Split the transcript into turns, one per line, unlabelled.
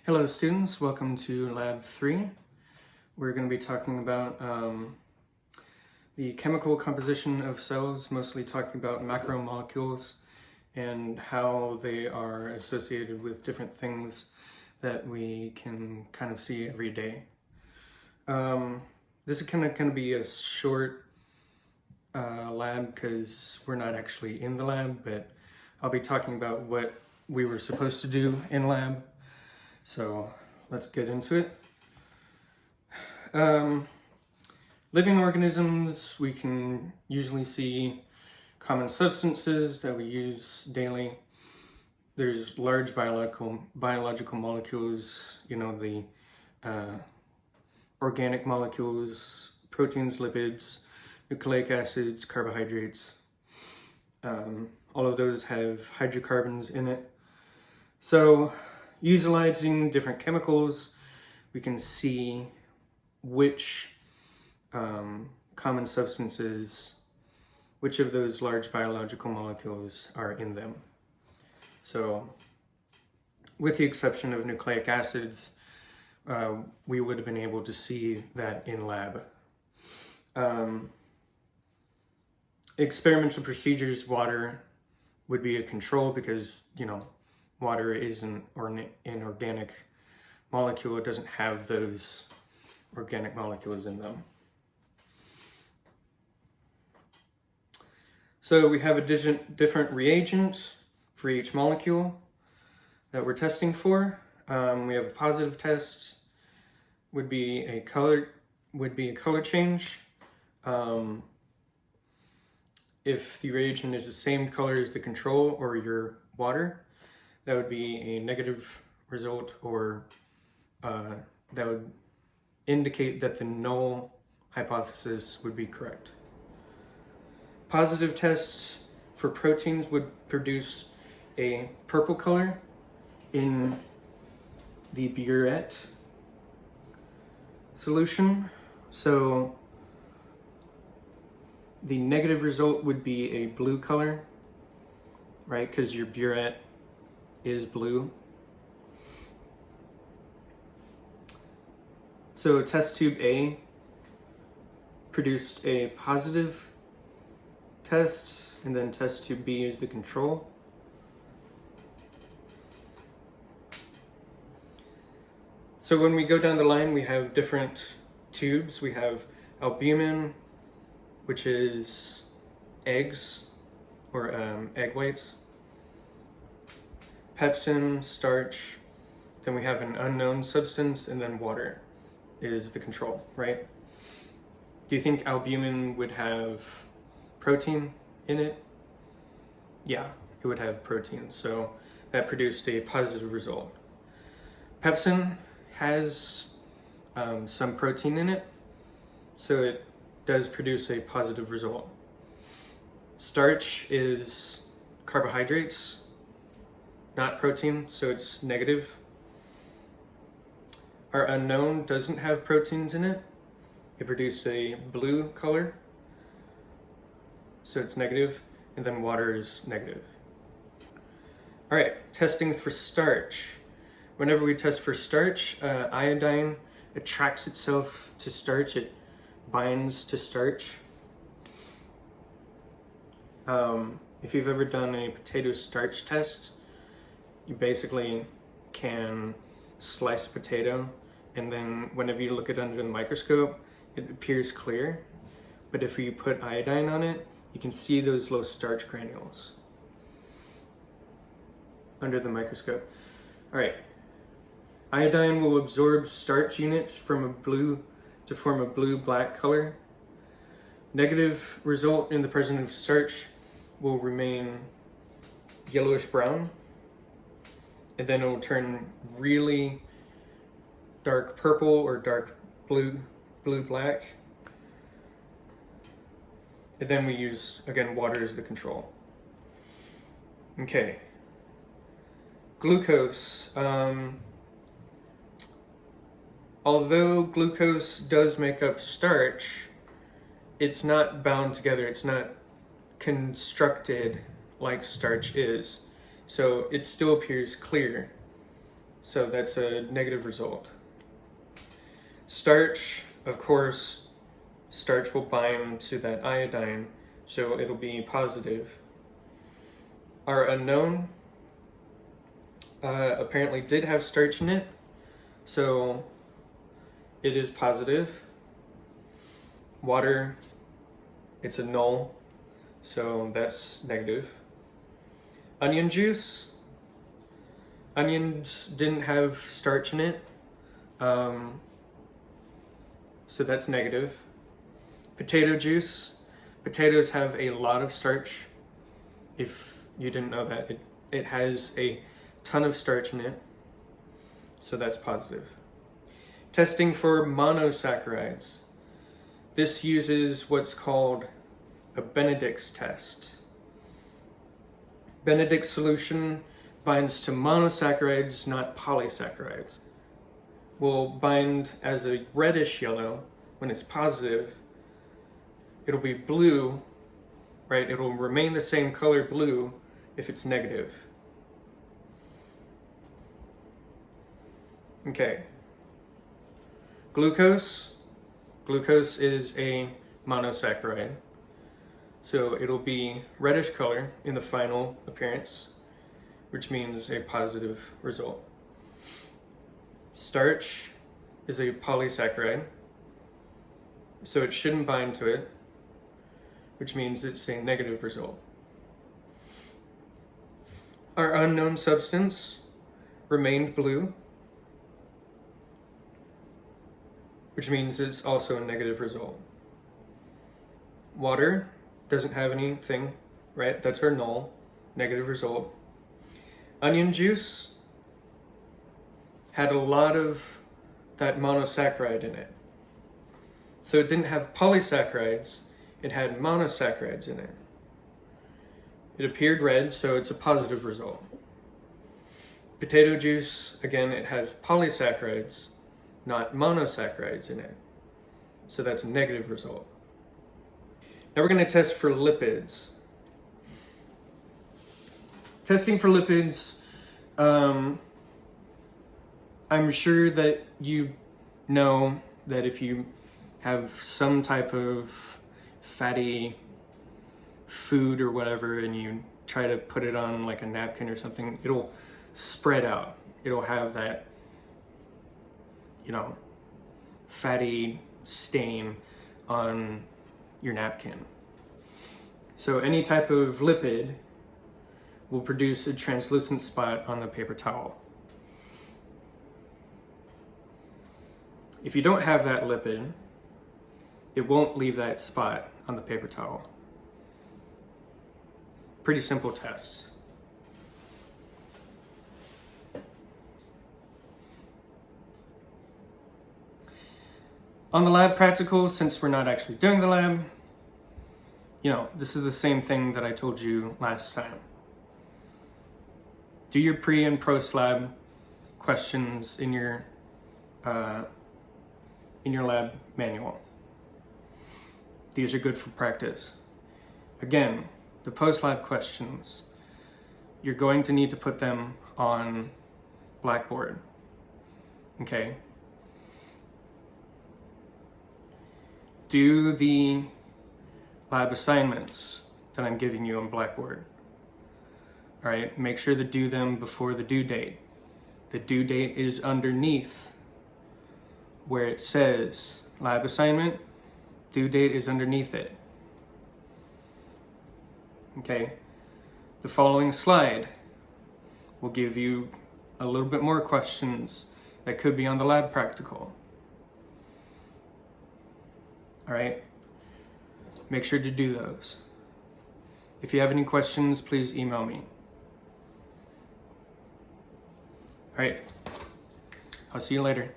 Hello students, welcome to Lab 3. We're going to be talking about the chemical composition of cells, mostly talking about macromolecules and how they are associated with different things that we can kind of see every day. This is kind of going to be a short lab because we're not actually in the lab, but I'll be talking about what we were supposed to do in lab. So let's get into it. Living organisms, we can usually see common substances that we use daily. There's large biological molecules, the organic molecules, proteins, lipids, nucleic acids, carbohydrates. All of those have hydrocarbons in it. So utilizing different chemicals, we can see which common substances, which of those large biological molecules are in them. So with the exception of nucleic acids, we would have been able to see that in lab. Experimental procedures, water would be a control because, water is an organic molecule. It doesn't have those organic molecules in them. So we have a different reagent for each molecule that we're testing for. We have a positive test, would be a color change. If the reagent is the same color as the control or your water, that would be a negative result, or that would indicate that the null hypothesis would be correct. Positive tests for proteins would produce a purple color in the burette solution. So the negative result would be a blue color, right? Because your burette is blue. So test tube A produced a positive test, and then test tube B is the control. So when we go down the line, we have different tubes. We have albumin, which is eggs or egg whites. Pepsin, starch, then we have an unknown substance, and then water is the control, right? Do you think albumin would have protein in it? Yeah, it would have protein, so that produced a positive result. Pepsin has some protein in it, so it does produce a positive result. Starch is carbohydrates, not protein, so it's negative. Our unknown doesn't have proteins in it. It produced a blue color, so it's negative, and then water is negative. All right, testing for starch. Whenever we test for starch, iodine attracts itself to starch. It binds to starch. If you've ever done a potato starch test, you basically can slice a potato, and then whenever you look at it under the microscope, it appears clear. But if you put iodine on it, you can see those little starch granules under the microscope. All right. Iodine will absorb starch units from a blue to form a blue-black color. Negative result in the presence of starch will remain yellowish-brown, and then it will turn really dark purple or dark blue-black. And then we use, again, water as the control. Okay. Glucose. Although glucose does make up starch, it's not bound together. It's not constructed like starch is. So it still appears clear. So that's a negative result. Starch, of course, starch will bind to that iodine, so it'll be positive. Our unknown apparently did have starch in it, so it is positive. Water, it's a null, so that's negative. Onion juice, onions didn't have starch in it, so that's negative. Potato juice, potatoes have a lot of starch. If you didn't know that, it has a ton of starch in it, so that's positive. Testing for monosaccharides. This uses what's called a Benedict's test. Benedict's solution binds to monosaccharides, not polysaccharides. Will bind as a reddish yellow when it's positive. It'll be blue, right? It'll remain the same color blue if it's negative. Okay. Glucose. Glucose is a monosaccharide. So it'll be reddish color in the final appearance, which means a positive result. Starch is a polysaccharide, so it shouldn't bind to it, which means it's a negative result. Our unknown substance remained blue, which means it's also a negative result. Water doesn't have anything, right? That's our null, negative result. Onion juice had a lot of that monosaccharide in it. So it didn't have polysaccharides, it had monosaccharides in it. It appeared red, so it's a positive result. Potato juice, again, it has polysaccharides, not monosaccharides in it. So that's a negative result. Now we're going to test for lipids. Testing for lipids, I'm sure that you know that if you have some type of fatty food or whatever and you try to put it on like a napkin or something, it'll spread out. It'll have that, fatty stain on your napkin. So any type of lipid will produce a translucent spot on the paper towel. If you don't have that lipid, it won't leave that spot on the paper towel. Pretty simple test. On the lab practical, since we're not actually doing the lab, this is the same thing that I told you last time. Do your pre and post lab questions in your lab manual. These are good for practice. Again, the post lab questions, you're going to need to put them on Blackboard. Okay? Do the lab assignments that I'm giving you on Blackboard. All right, make sure to do them before the due date. The due date is underneath where it says lab assignment, due date is underneath it. Okay, the following slide will give you a little bit more questions that could be on the lab practical. All right, make sure to do those. If you have any questions, please email me. All right, I'll see you later.